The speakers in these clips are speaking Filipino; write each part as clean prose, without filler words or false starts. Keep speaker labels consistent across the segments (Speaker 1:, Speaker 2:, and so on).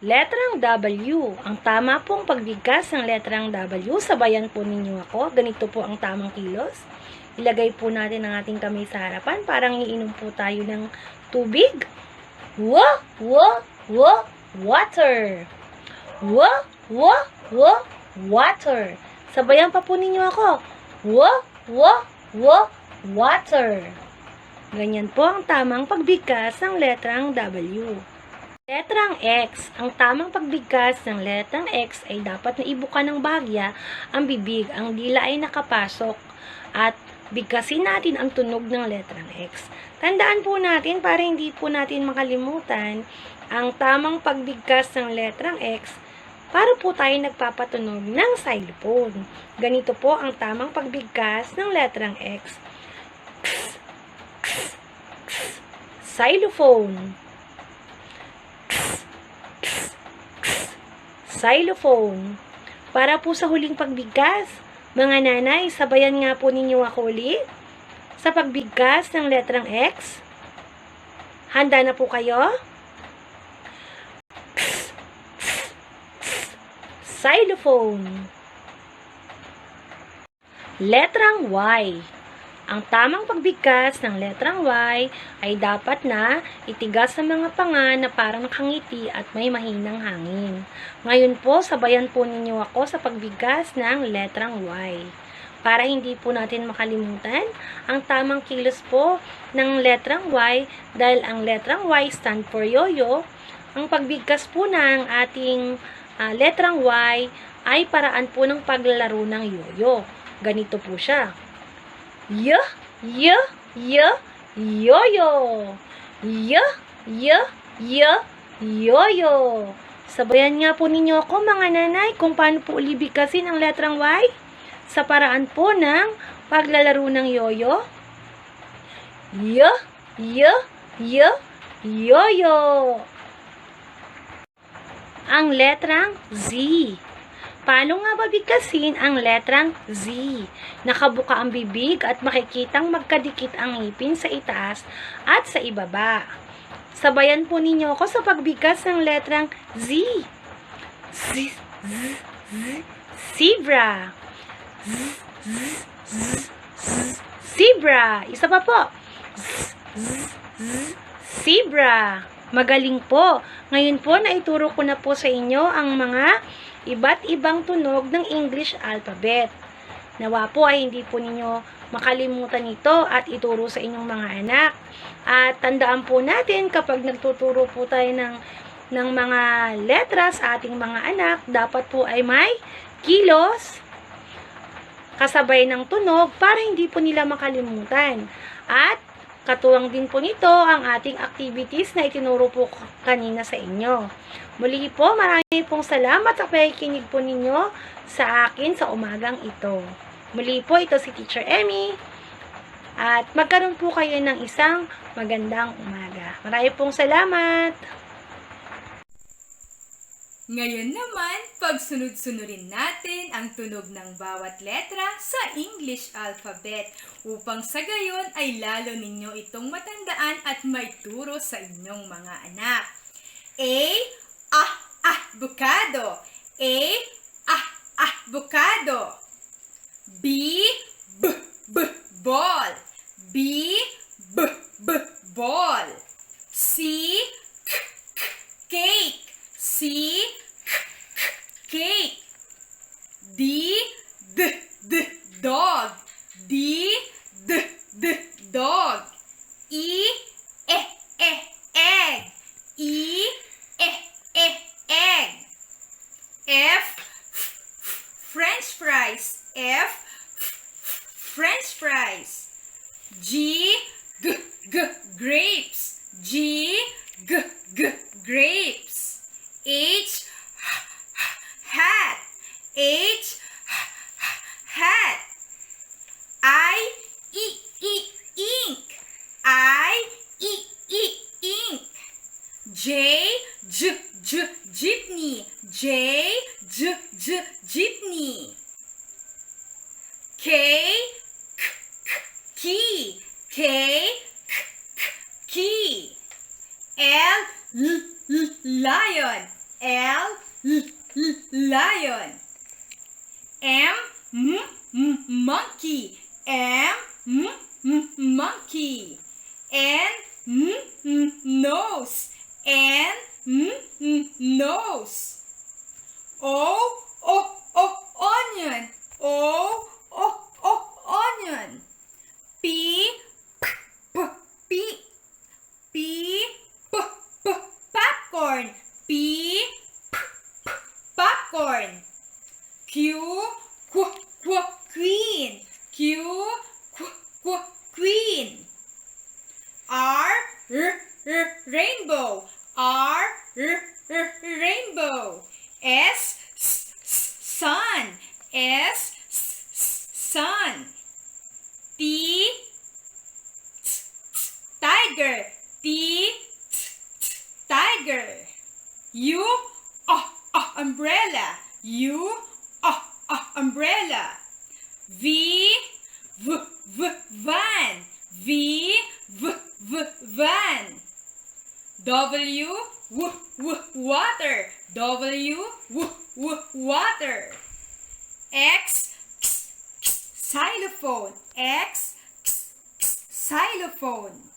Speaker 1: Letrang W. Ang tama pong pagbigkas ng letrang W, sabayan po ninyo ako. Ganito po ang tamang kilos. Ilagay po natin ang ating kamay sa harapan. Parang iinom po tayo ng tubig. Water. Water. Sabayan pa po ninyo ako. Water. Ganyan po ang tamang pagbigkas ng letrang W. Letrang X. Ang tamang pagbigkas ng letrang X ay dapat na ibuka ng bahagya ang bibig, ang dila ay nakapasok, at bigkasin natin ang tunog ng letrang X. Tandaan po natin para hindi po natin makalimutan ang tamang pagbigkas ng letrang X para po tayo nagpapatunog ng xylophone. Ganito po ang tamang pagbigkas ng letrang X. Xylophone. Xylophone. Para po sa huling pagbigkas, mga nanay, sabayan nga po ninyo ako ulit sa pagbigkas ng letrang X. Handa na po kayo? Xylophone. Letrang Y. Ang tamang pagbigkas ng letrang Y ay dapat na itigas sa mga panga na parang nakangiti at may mahinang hangin. Ngayon po, sabayan po ninyo ako sa pagbigkas ng letrang Y. Para hindi po natin makalimutan ang tamang kilos po ng letrang Y dahil ang letrang Y stand for yoyo. Ang pagbigkas po ng ating letrang Y ay paraan po ng paglalaro ng yoyo. Ganito po siya. Yoyo. Yoyo. Sabayan nga po ninyo ako mga nanay kung paano po uli bigkasin ang letrang Y sa paraan po ng paglalaro ng yoyo. Yoyo. Ang letrang Z. Paano nga ba bigkasin ang letrang Z? Nakabuka ang bibig at makikitang magkadikit ang ngipin sa itaas at sa ibaba. Sabayan po ninyo ako sa pagbigkas ng letrang Z. Zebra. Zebra. Isa pa po. Zebra. Magaling po. Ngayon po, naituro ko na po sa inyo ang mga iba't ibang tunog ng English alphabet. Nawa po ay hindi po ninyo makalimutan ito at ituro sa inyong mga anak. At tandaan po natin kapag nagtuturo po tayo ng mga letras sa ating mga anak, dapat po ay may kilos kasabay ng tunog para hindi po nila makalimutan. At katuwang din po nito ang ating activities na itinuro po kanina sa inyo. Muli po, marami pong salamat sa pakikinig po ninyo sa akin sa umagang ito. Muli po, ito si Teacher Emmy. At magkaroon po kayo ng isang magandang umaga. Marami pong salamat!
Speaker 2: Ngayon naman, pagsunod-sunurin natin ang tunog ng bawat letra sa English alphabet upang sa gayon ay lalo ninyo itong matandaan at maituro sa inyong mga anak. Avocado. Avocado. Ball. Ball. Cake. Cake. Dog. Dog. Egg. Egg. French fries. French fries. Grapes. Grapes. Hat. Hat. Ink. Ink. Jeepney. Jeepney. Key. Lion. L, lion. M, monkey. M, monkey. N, nose. N, nose. O, onion. O, onion. P, popcorn. P, popcorn. Q, queen. Q, queen. R, rainbow. R, rainbow. S, sun. S, sun. T, tiger. T, tiger. U, umbrella. U, umbrella. V, van. V, van. W, water. W, water. X, xylophone. X, xylophone.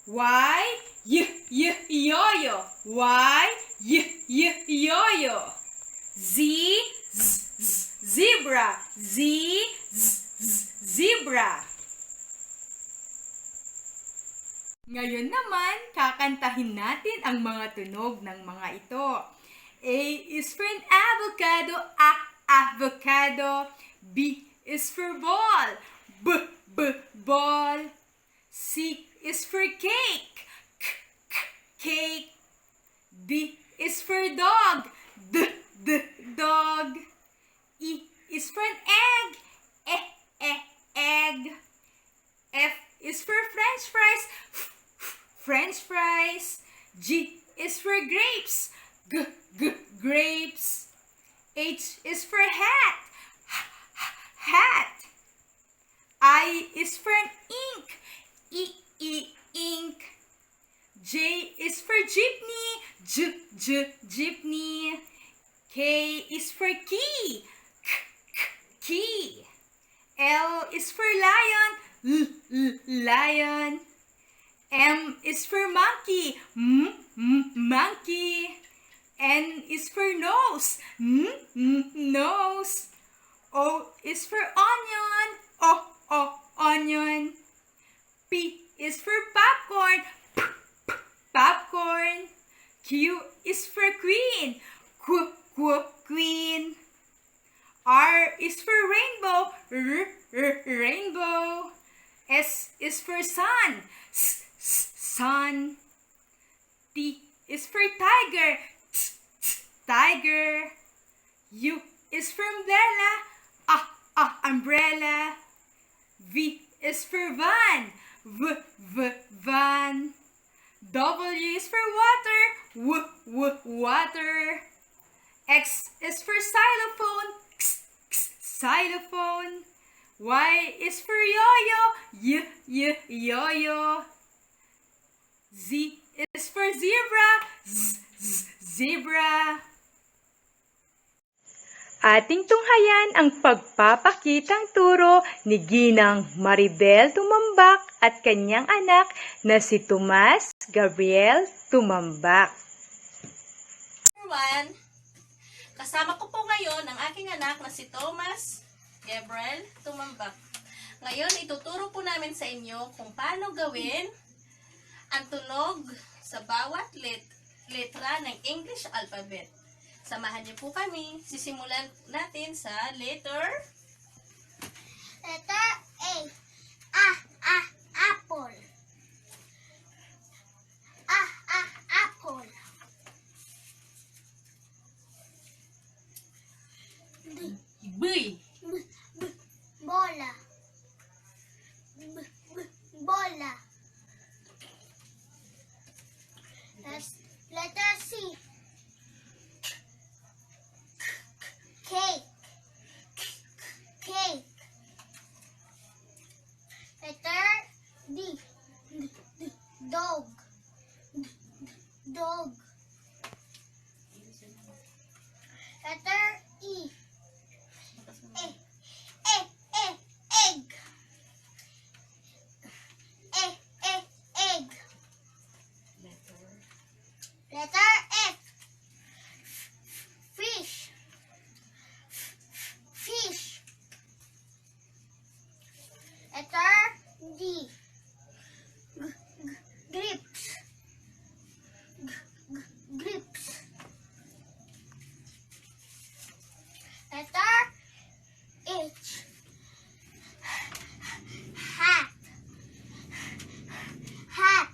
Speaker 2: Y, yo-yo. Y, yo-yo. Z, zebra. Z, zebra. Ngayon naman, kakantahin natin ang mga tunog ng mga ito. A is for an avocado, avocado. B is for ball, ball. C is for cake, cake. D is for dog, dog. E is for an egg, egg. F is for french fries, french fries. G is for grapes, grapes. H is for hat, hat. I is for an ink, ink. J is for jeepney, jeepney. K is for key, key. L is for lion, lion. M is for monkey, monkey. N is for nose, nose. O is for onion, onion. P is for popcorn, popcorn. Q is for queen, queen. R is for rainbow, rainbow. S is for sun, sun. T is for tiger, tiger. U is for umbrella, umbrella. V is for van, van. W is for water, water. X is for xylophone, xylophone. Y is for yo-yo, yo-yo. Z is for zebra, zebra. Ating tunghayan ang pagpapakitang turo ni Ginang Maribel Tumambak at kanyang anak na si Tomas Gabriel Tumambak.
Speaker 3: Everyone, kasama ko po ngayon ang aking anak na si Tomas Gabriel Tumambak. Ngayon, ituturo po namin sa inyo kung paano gawin ang tunog sa bawat letra ng English alphabet. Samahan niyo po kami. Sisimulan natin sa letter
Speaker 4: A. Apple. Apple.
Speaker 3: B.
Speaker 4: Bola. Bola. Letter C. Cake. Cake. Letter D. Dog. Dog. Letter E. Egg. Egg. Egg. Egg. Egg. Egg. Egg. Letter F. Fish. Fish. Letter D. Grips. Grips. Letter H. Hat. Hat.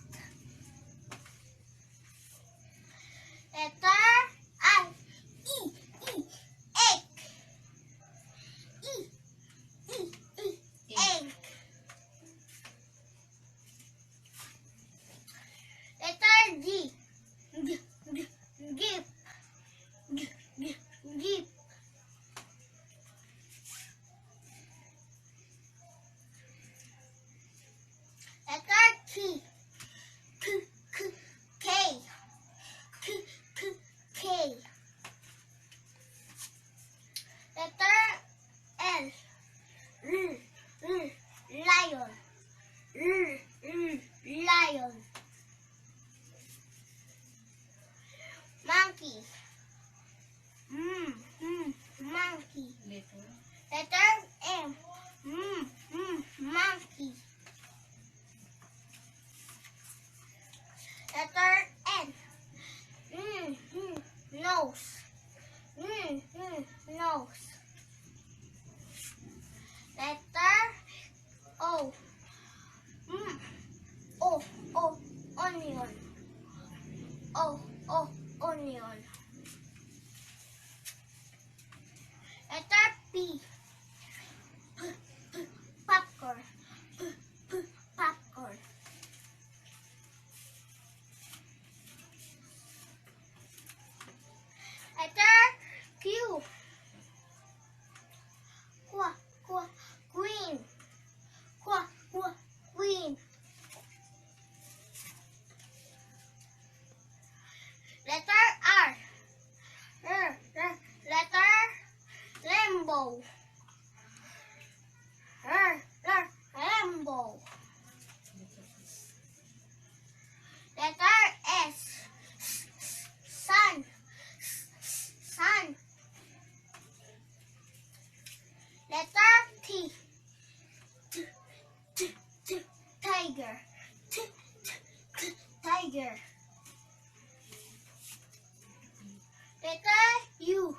Speaker 4: Letter I. E. Egg. Egg. Letter G. Gip. Gip. Letter K. K. K. Letter L. Lion. Lion. Monkey. Monkey. Letter M. Monkey. Letter N. Nose. Nose. Letter O. Onion. Onion. Letter P. Popcorn. Popcorn. Letter Q. Queen. Queen. Letter R. Letter Rainbow. Rainbow. Letter S. Sun. Sun. Letter T. Tiger. Tiger. Letter U.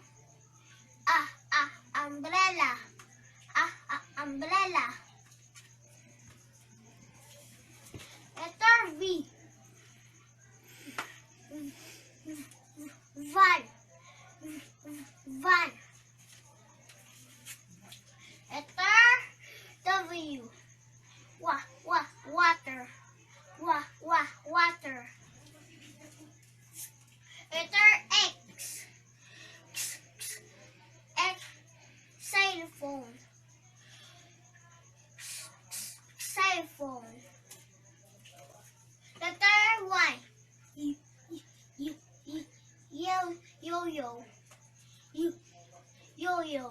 Speaker 4: Umbrella. Umbrella. Letter V. Van. Van. Letter W. Water. Water. Letter X. Cell phone. Cell phone. Letter Y. Yo-yo. Yo-yo.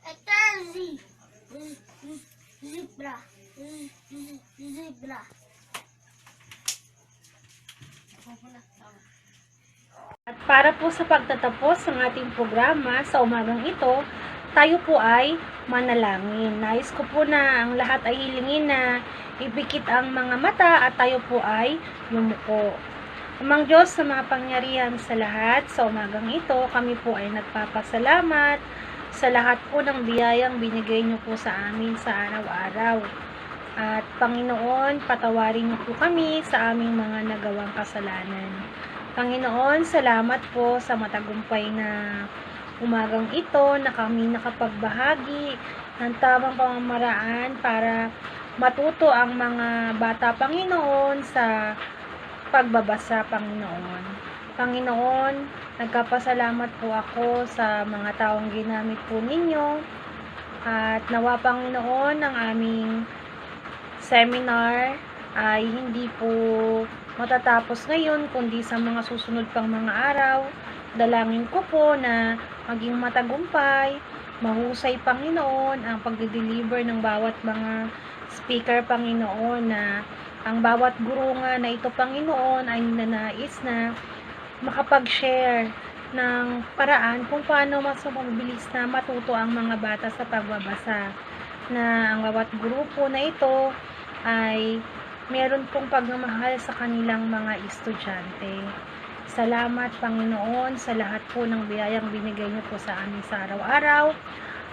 Speaker 4: Letter Z. Zebra. Zebra.
Speaker 1: At para po sa pagtatapos ng ating programa sa umagang ito, tayo po ay manalangin. Nais ko po na ang lahat ay hilingin na ipikit ang mga mata at tayo po ay yumuko. Amang Diyos sa mga pangyarihan sa lahat, sa umagang ito, kami po ay nagpapasalamat sa lahat po ng biyayang binigay niyo po sa amin sa araw-araw. At Panginoon, patawarin niyo po kami sa aming mga nagawang kasalanan. Panginoon, salamat po sa matagumpay na umagang ito na kami nakapagbahagi ng tamang pamamaraan para matuto ang mga bata, Panginoon, sa pagbabasa, Panginoon. Panginoon, nagkapasalamat po ako sa mga taong ginamit po ninyo at nawa, Panginoon, ang aming seminar ay hindi po matatapos ngayon, kundi sa mga susunod pang mga araw. Dalangin ko po na maging matagumpay, mahusay, Panginoon, ang pagde-deliver ng bawat mga speaker, Panginoon, na ang bawat guro nga na ito, Panginoon, ay nanais na makapag-share ng paraan kung paano mas mabilis na matuto ang mga bata sa pagbabasa, na ang bawat grupo na ito ay meron pong pagmamahal sa kanilang mga estudyante. Salamat, Panginoon, sa lahat po ng biyayang binigay niyo po sa amin sa araw-araw.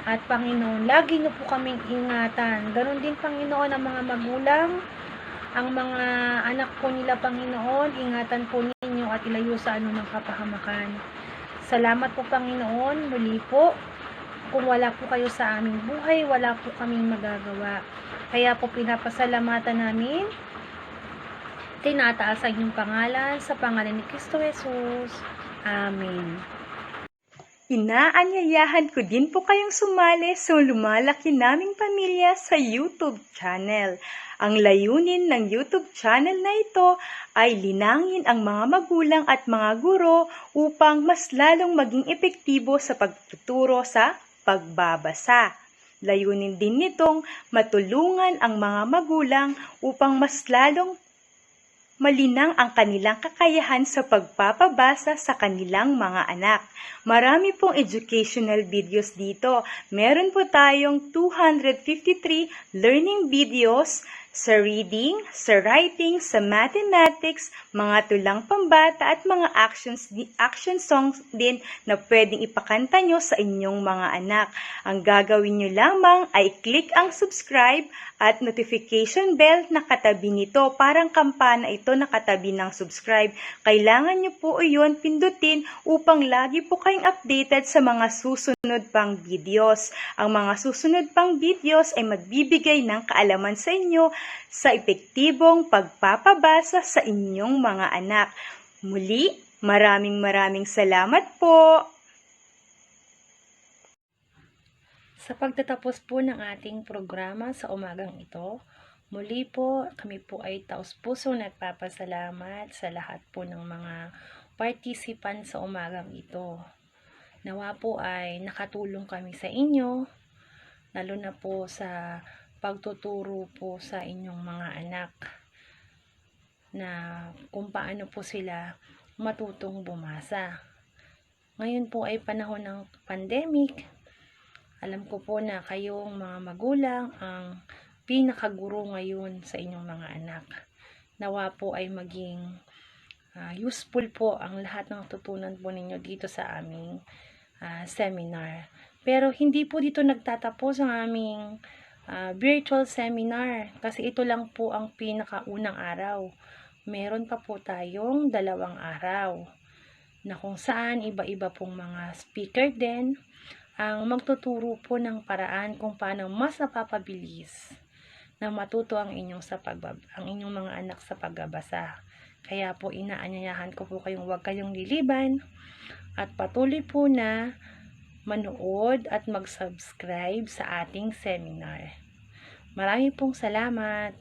Speaker 1: At Panginoon, lagi niyo po kaming ingatan. Ganon din, Panginoon, ang mga magulang, ang mga anak po nila, Panginoon, ingatan po ninyo at ilayo sa anumang kapahamakan. Salamat po, Panginoon, muli po. Kung wala po kayo sa aming buhay, wala po kaming magagawa. Kaya po pinapasalamatan namin, tinataas ang inyong pangalan sa pangalan ni Kristo Jesus. Amen.
Speaker 2: Inaanyayahan ko din po kayong sumali sa lumalaki naming pamilya sa YouTube channel. Ang layunin ng YouTube channel na ito ay linangin ang mga magulang at mga guro upang mas lalong maging epektibo sa pagtuturo sa pagbabasa. Layunin din nitong matulungan ang mga magulang upang mas lalong malinang ang kanilang kakayahan sa pagpapabasa sa kanilang mga anak. Marami pong educational videos dito. Meron po tayong 253 learning videos sa reading, sa writing, sa mathematics, mga tulang pambata at mga action songs din na pwedeng ipakanta nyo sa inyong mga anak. Ang gagawin nyo lamang ay click ang subscribe at notification bell na katabi nito. Parang kampana ito na katabi ng subscribe. Kailangan nyo po iyon pindutin upang lagi po kayong updated sa mga susunod pang videos. Ang mga susunod pang videos ay magbibigay ng kaalaman sa inyo sa epektibong pagpapabasa sa inyong mga anak. Muli, maraming salamat po!
Speaker 1: Sa pagtatapos po ng ating programa sa umagang ito, muli po kami po ay taos-pusong nagpapasalamat sa lahat po ng mga participant sa umagang ito. Nawa po ay nakatulong kami sa inyo, lalo na po sa pagtuturo po sa inyong mga anak na kung paano po sila matutong bumasa. Ngayon po ay panahon ng pandemic. Alam ko po na kayong mga magulang ang pinakaguro ngayon sa inyong mga anak. Nawa po ay maging useful po ang lahat ng tutunan po ninyo dito sa aming seminar. Pero hindi po dito nagtatapos ang aming virtual seminar kasi ito lang po ang pinakaunang araw. Meron pa po tayong 2 araw na kung saan iba-iba pong mga speaker din ang magtuturo po ng paraan kung paano mas napapabilis na matuto ang inyong mga anak sa pagbabasa. Kaya po inaanyayahan ko po kayong huwag kayong liliban at patuloy po na manood at mag-subscribe sa ating seminar. Maraming pong salamat!